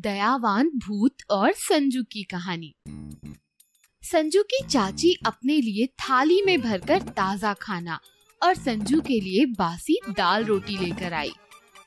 दयावान भूत और संजू की कहानी। संजू की चाची अपने लिए थाली में भरकर ताजा खाना और संजू के लिए बासी दाल रोटी लेकर आई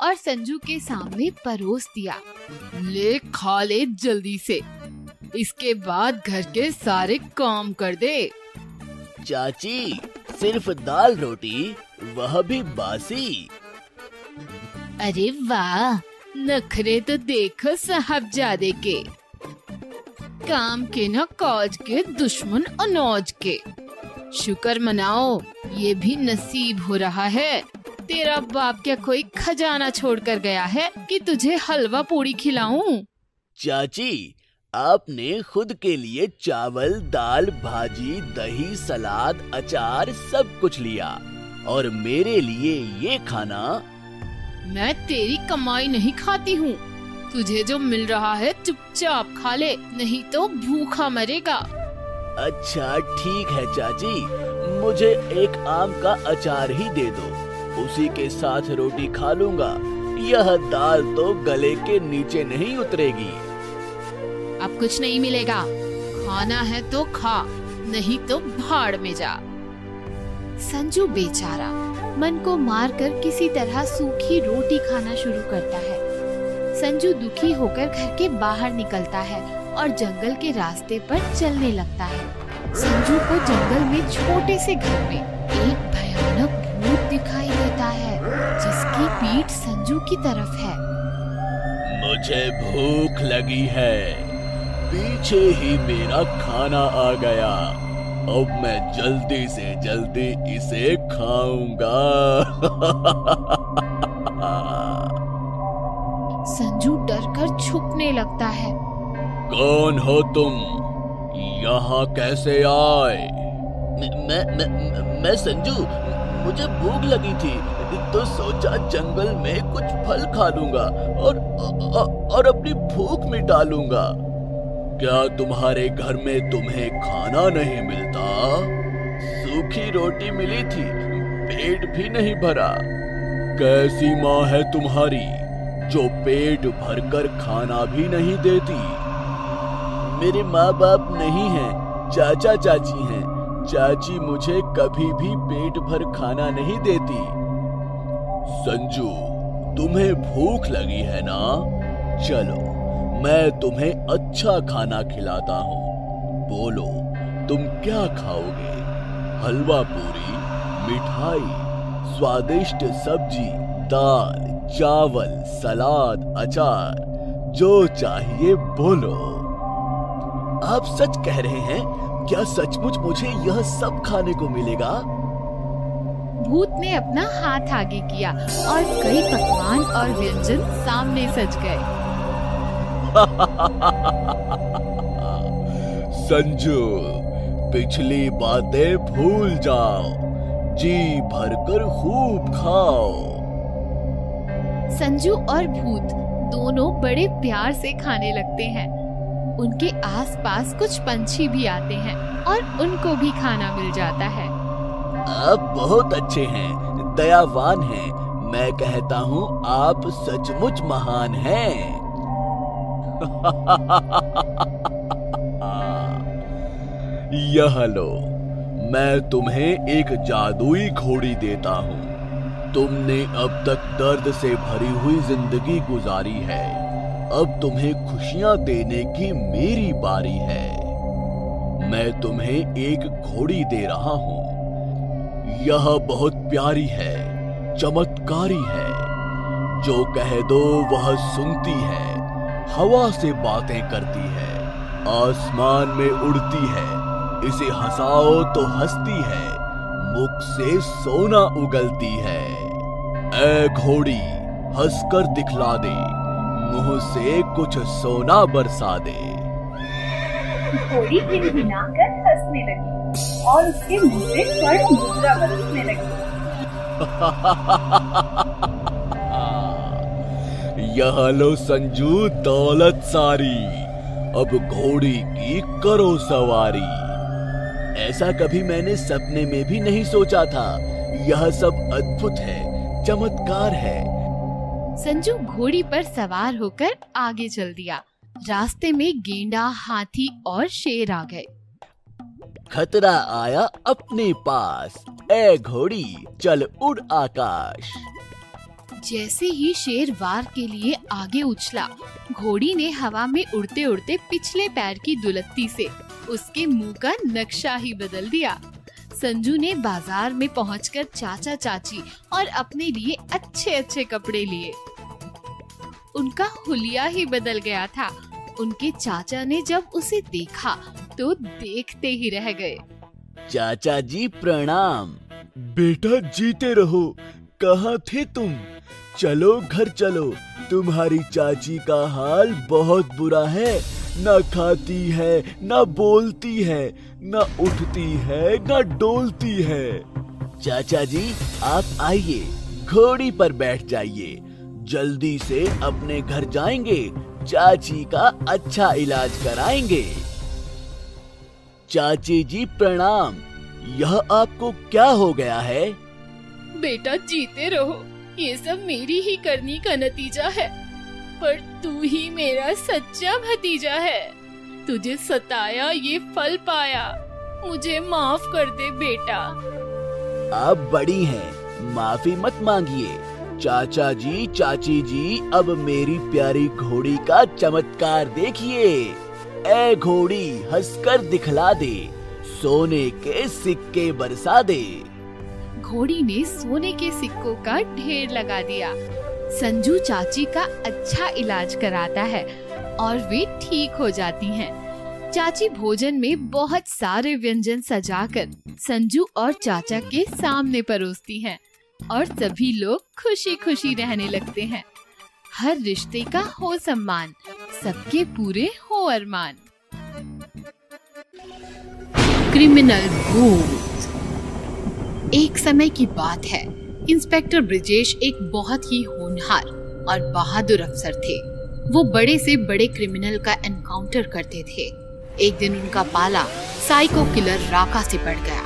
और संजू के सामने परोस दिया। ले खा ले जल्दी से, इसके बाद घर के सारे काम कर दे। चाची, सिर्फ दाल रोटी, वह भी बासी? अरे वाह, नखरे तो देखो साहबजादे के, काम के न काज के, दुश्मन अनाज के। शुक्र मनाओ, ये भी नसीब हो रहा है। तेरा बाप क्या कोई खजाना छोड़कर गया है कि तुझे हलवा पूड़ी खिलाऊं? चाची, आपने खुद के लिए चावल, दाल, भाजी, दही, सलाद, अचार सब कुछ लिया और मेरे लिए ये खाना? मैं तेरी कमाई नहीं खाती हूँ। तुझे जो मिल रहा है चुपचाप खा ले, नहीं तो भूखा मरेगा। अच्छा ठीक है चाची, मुझे एक आम का अचार ही दे दो, उसी के साथ रोटी खा लूंगा। यह दाल तो गले के नीचे नहीं उतरेगी। अब कुछ नहीं मिलेगा, खाना है तो खा, नहीं तो भाड़ में जा। संजू बेचारा मन को मारकर किसी तरह सूखी रोटी खाना शुरू करता है। संजू दुखी होकर घर के बाहर निकलता है और जंगल के रास्ते पर चलने लगता है। संजू को जंगल में छोटे से घर में एक भयानक भूत दिखाई देता है, जिसकी पीठ संजू की तरफ है। मुझे भूख लगी है, पीछे ही मेरा खाना आ गया। अब मैं जल्दी से जल्दी इसे खाऊंगा। संजू डरकर छुपने लगता है। कौन हो तुम? यहाँ कैसे आए? मैं संजू, मुझे भूख लगी थी तो सोचा जंगल में कुछ फल खा लूंगा और अपनी भूख मिटा लूंगा। क्या तुम्हारे घर में तुम्हें खाना नहीं मिलता? सूखी रोटी मिली थी, पेट भी नहीं भरा। कैसी माँ है तुम्हारी जो पेट भरकर खाना भी नहीं देती? मेरे माँ बाप नहीं हैं, चाचा चाची हैं। चाची मुझे कभी भी पेट भर खाना नहीं देती। संजू, तुम्हें भूख लगी है ना? चलो मैं तुम्हें अच्छा खाना खिलाता हूँ। बोलो, तुम क्या खाओगे? हलवा पूरी, मिठाई, स्वादिष्ट सब्जी, दाल, चावल, सलाद, अचार, जो चाहिए बोलो। आप सच कह रहे हैं? क्या सचमुच मुझे यह सब खाने को मिलेगा? भूत ने अपना हाथ आगे किया और कई पकवान और व्यंजन सामने सज गए। संजू, पिछली बातें भूल जाओ, जी भरकर खूब खाओ। संजू और भूत दोनों बड़े प्यार से खाने लगते हैं। उनके आसपास कुछ पंछी भी आते हैं और उनको भी खाना मिल जाता है। आप बहुत अच्छे हैं, दयावान हैं। मैं कहता हूँ आप सचमुच महान हैं। यह लो, मैं तुम्हें एक जादुई घोड़ी देता हूँ। तुमने अब तक दर्द से भरी हुई जिंदगी गुजारी है, अब तुम्हें खुशियां देने की मेरी बारी है। मैं तुम्हें एक घोड़ी दे रहा हूँ। यह बहुत प्यारी है, चमत्कारी है। जो कह दो वह सुनती है, हवा से बातें करती है, आसमान में उड़ती है। इसे हंसाओ तो हंसती है, मुख से सोना उगलती है। ऐ घोड़ी, हंसकर दिखला दे, मुंह से कुछ सोना बरसा दे। घोड़ी गिनगिनाकर हंसने लगी और उसके मुंह से स्वर्ण मुद्रा बरसने लगी। यह लो संजू दौलत सारी, अब घोड़ी की करो सवारी। ऐसा कभी मैंने सपने में भी नहीं सोचा था। यह सब अद्भुत है, चमत्कार है। संजू घोड़ी पर सवार होकर आगे चल दिया। रास्ते में गेंडा, हाथी और शेर आ गए। खतरा आया अपने पास, ए घोड़ी चल उड़ आकाश। जैसे ही शेर वार के लिए आगे उछला, घोड़ी ने हवा में उड़ते उड़ते पिछले पैर की दुलत्ती से उसके मुंह का नक्शा ही बदल दिया। संजू ने बाजार में पहुंचकर चाचा चाची और अपने लिए अच्छे अच्छे कपड़े लिए। उनका हुलिया ही बदल गया था। उनके चाचा ने जब उसे देखा तो देखते ही रह गए। चाचा जी प्रणाम। बेटा जीते रहो, कहाँ थे तुम? चलो घर चलो, तुम्हारी चाची का हाल बहुत बुरा है। न खाती है, न बोलती है, न उठती है, न डोलती है। चाचा जी आप आइए, घोड़ी पर बैठ जाइए। जल्दी से अपने घर जाएंगे, चाची का अच्छा इलाज कराएंगे। चाची जी प्रणाम। यह आपको क्या हो गया है? बेटा जीते रहो, ये सब मेरी ही करनी का नतीजा है। पर तू ही मेरा सच्चा भतीजा है। तुझे सताया, ये फल पाया। मुझे माफ कर दे बेटा। आप बड़ी हैं, माफी मत मांगिए। चाचा जी, चाची जी, अब मेरी प्यारी घोड़ी का चमत्कार देखिए। ए घोड़ी हंसकर दिखला दे, सोने के सिक्के बरसा दे। घोड़ी ने सोने के सिक्कों का ढेर लगा दिया। संजू चाची का अच्छा इलाज कराता है और वे ठीक हो जाती हैं। चाची भोजन में बहुत सारे व्यंजन सजाकर संजू और चाचा के सामने परोसती हैं और सभी लोग खुशी खुशी रहने लगते हैं। हर रिश्ते का हो सम्मान, सबके पूरे हो अरमान। क्रिमिनल भूत। एक समय की बात है, इंस्पेक्टर ब्रिजेश एक बहुत ही होनहार और बहादुर अफसर थे। वो बड़े से बड़े क्रिमिनल का एनकाउंटर करते थे। एक दिन उनका पाला साइको किलर राका से पड़ गया।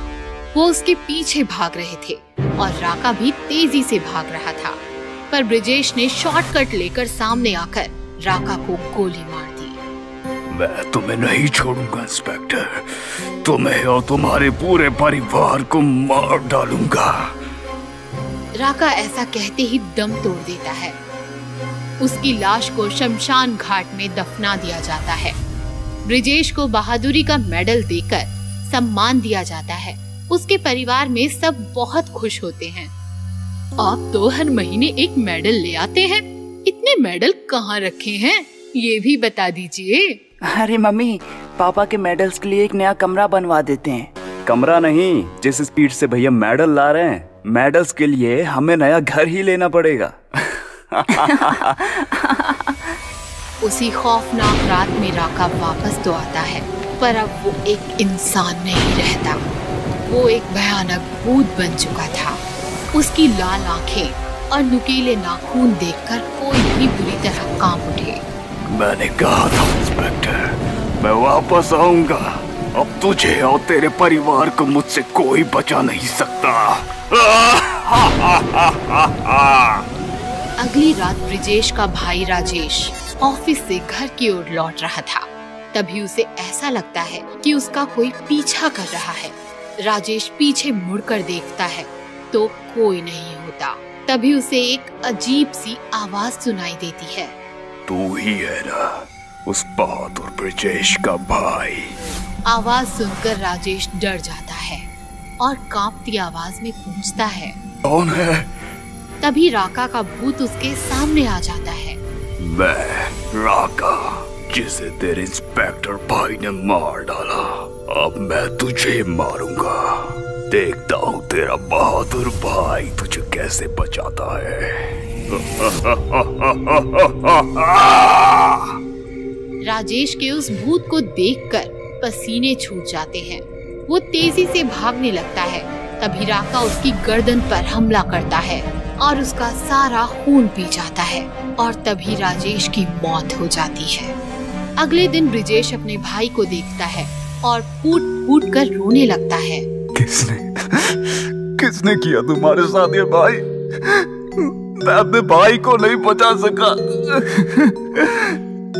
वो उसके पीछे भाग रहे थे और राका भी तेजी से भाग रहा था, पर ब्रिजेश ने शॉर्टकट लेकर सामने आकर राका को गोली मार दी। मैं तुम्हें नहीं छोड़ूंगा इंस्पेक्टर, तुम्हें और तुम्हारे पूरे परिवार को मार डालूंगा। राका ऐसा कहते ही दम तोड़ देता है। उसकी लाश को शमशान घाट में दफना दिया जाता है। ब्रिजेश को बहादुरी का मेडल देकर सम्मान दिया जाता है। उसके परिवार में सब बहुत खुश होते हैं। आप तो हर महीने एक मेडल ले आते हैं, इतने मेडल कहाँ रखे हैं ये भी बता दीजिए। अरे मम्मी, पापा के मेडल्स के लिए एक नया कमरा बनवा देते हैं। कमरा नहीं, जिस स्पीड से भैया मेडल ला रहे हैं, मेडल्स के लिए हमें नया घर ही लेना पड़ेगा। उसी खौफनाक रात में राका वापस तो आता है, पर अब वो एक इंसान नहीं रहता। वो एक भयानक भूत बन चुका था। उसकी लाल आंखें और नुकीले नाखून देखकर कोई भी बुरी तरह कांप उठे। मैंने कहा था इंस्पेक्टर, मैं वापस आऊंगा। अब तुझे और तेरे परिवार को मुझसे कोई बचा नहीं सकता। अगली रात ब्रिजेश का भाई राजेश ऑफिस से घर की ओर लौट रहा था। तभी उसे ऐसा लगता है कि उसका कोई पीछा कर रहा है। राजेश पीछे मुड़कर देखता है तो कोई नहीं होता। तभी उसे एक अजीब सी आवाज सुनाई देती है। तू ही है ना उस बहादुर ब्रिजेश का भाई? आवाज सुनकर राजेश डर जाता है और कांपती आवाज में पूछता है, कौन है? तभी राका का भूत उसके सामने आ जाता है। मैं राका, जिसे तेरे इंस्पेक्टर भाई ने मार डाला। अब मैं तुझे मारूंगा। देखता हूँ तेरा बहादुर भाई तुझे कैसे बचाता है। राजेश के उस भूत को देखकर पसीने छूट जाते हैं। वो तेजी से भागने लगता है। तभी राका उसकी गर्दन पर हमला करता है और उसका सारा खून पी जाता है और तभी राजेश की मौत हो जाती है। अगले दिन ब्रिजेश अपने भाई को देखता है और फूट फूट कर रोने लगता है। किसने किया तुम्हारे साथ ये भाई? मैं अपने भाई को नहीं बचा सका।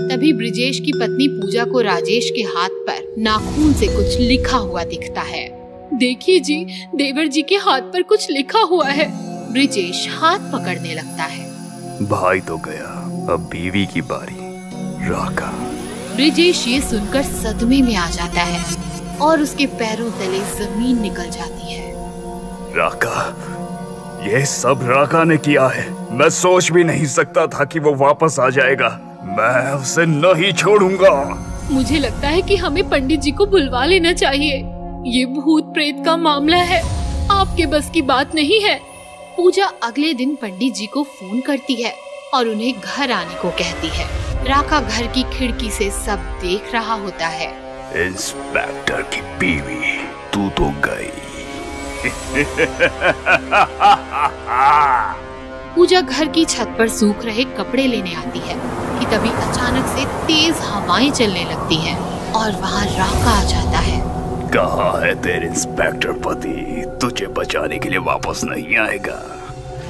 तभी ब्रिजेश की पत्नी पूजा को राजेश के हाथ पर नाखून से कुछ लिखा हुआ दिखता है। देखिए जी, देवर जी के हाथ पर कुछ लिखा हुआ है। ब्रिजेश हाथ पकड़ने लगता है। भाई तो गया, अब बीवी की बारी, राका। ब्रिजेश ये सुनकर सदमे में आ जाता है और उसके पैरों तले जमीन निकल जाती है। राका, ये सब राका ने किया है। मैं सोच भी नहीं सकता था कि वो वापस आ जाएगा। मैं उसे नहीं छोड़ूंगा। मुझे लगता है कि हमें पंडित जी को बुलवा लेना चाहिए। ये भूत प्रेत का मामला है, आपके बस की बात नहीं है। पूजा अगले दिन पंडित जी को फोन करती है और उन्हें घर आने को कहती है। राका घर की खिड़की से सब देख रहा होता है। इंस्पेक्टर की बीवी, तू तो गई। पूजा घर की छत पर सूख रहे कपड़े लेने आती है कि तभी अचानक से तेज हवाएं चलने लगती हैं और वहाँ राका आ जाता है। कहाँ है तेरे इंस्पेक्टर पति? तुझे बचाने के लिए वापस नहीं आएगा।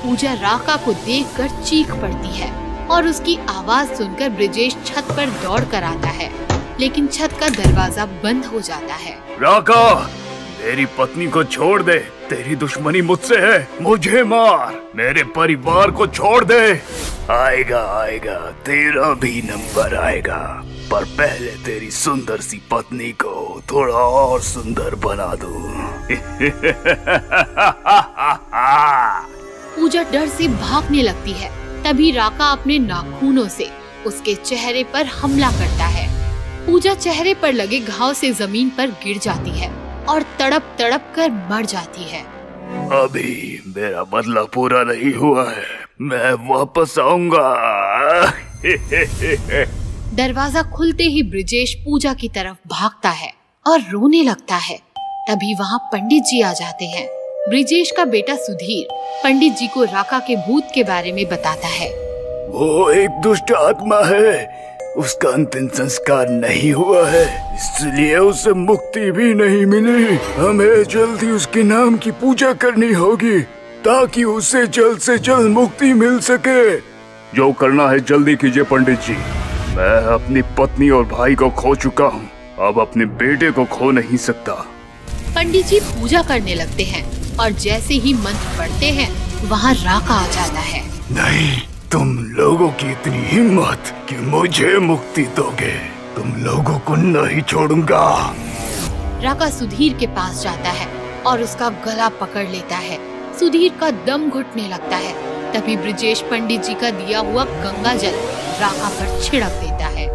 पूजा राका को देखकर चीख पड़ती है और उसकी आवाज सुनकर ब्रिजेश छत पर दौड़ कर आता है, लेकिन छत का दरवाजा बंद हो जाता है। राका, मेरी पत्नी को छोड़ दे। तेरी दुश्मनी मुझसे है, मुझे मार। मेरे परिवार को छोड़ दे। आएगा आएगा, तेरा भी नंबर आएगा, पर पहले तेरी सुंदर सी पत्नी को थोड़ा और सुंदर बना दूं। पूजा डर से भागने लगती है। तभी राका अपने नाखूनों से उसके चेहरे पर हमला करता है। पूजा चेहरे पर लगे घाव से जमीन पर गिर जाती है और तड़प तड़प कर मर जाती है। अभी मेरा बदला पूरा नहीं हुआ है, मैं वापस आऊंगा। दरवाजा खुलते ही ब्रिजेश पूजा की तरफ भागता है और रोने लगता है। तभी वहाँ पंडित जी आ जाते हैं। ब्रिजेश का बेटा सुधीर पंडित जी को राका के भूत के बारे में बताता है। वो एक दुष्ट आत्मा है, उसका अंतिम संस्कार नहीं हुआ है, इसलिए उसे मुक्ति भी नहीं मिली। हमें जल्दी उसके नाम की पूजा करनी होगी ताकि उसे जल्द से जल्द मुक्ति मिल सके। जो करना है जल्दी कीजिए पंडित जी। मैं अपनी पत्नी और भाई को खो चुका हूँ, अब अपने बेटे को खो नहीं सकता। पंडित जी पूजा करने लगते हैं और जैसे ही मंत्र पढ़ते हैं वहाँ राका आ जाता है। नहीं, तुम लोगों की इतनी हिम्मत कि मुझे मुक्ति दोगे? तुम लोगों को नहीं छोड़ूंगा। राका सुधीर के पास जाता है और उसका गला पकड़ लेता है। सुधीर का दम घुटने लगता है। तभी ब्रिजेश पंडित जी का दिया हुआ गंगा जल राका पर छिड़क देता है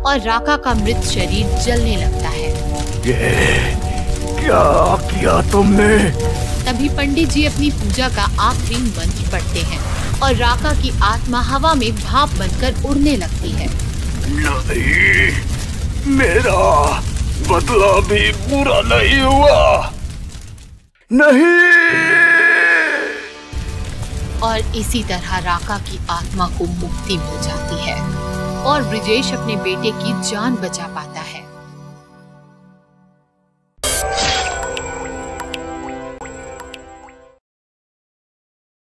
और राका का मृत शरीर जलने लगता है। ये क्या किया तुमने? तभी पंडित जी अपनी पूजा का आखिरी मंत्र पढ़ते हैं और राका की आत्मा हवा में भाप बनकर उड़ने लगती है। नहीं, मेरा बदला भी पूरा नहीं हुआ। नहीं। और इसी तरह राका की आत्मा को मुक्ति मिल जाती है और ब्रिजेश अपने बेटे की जान बचा पाता है।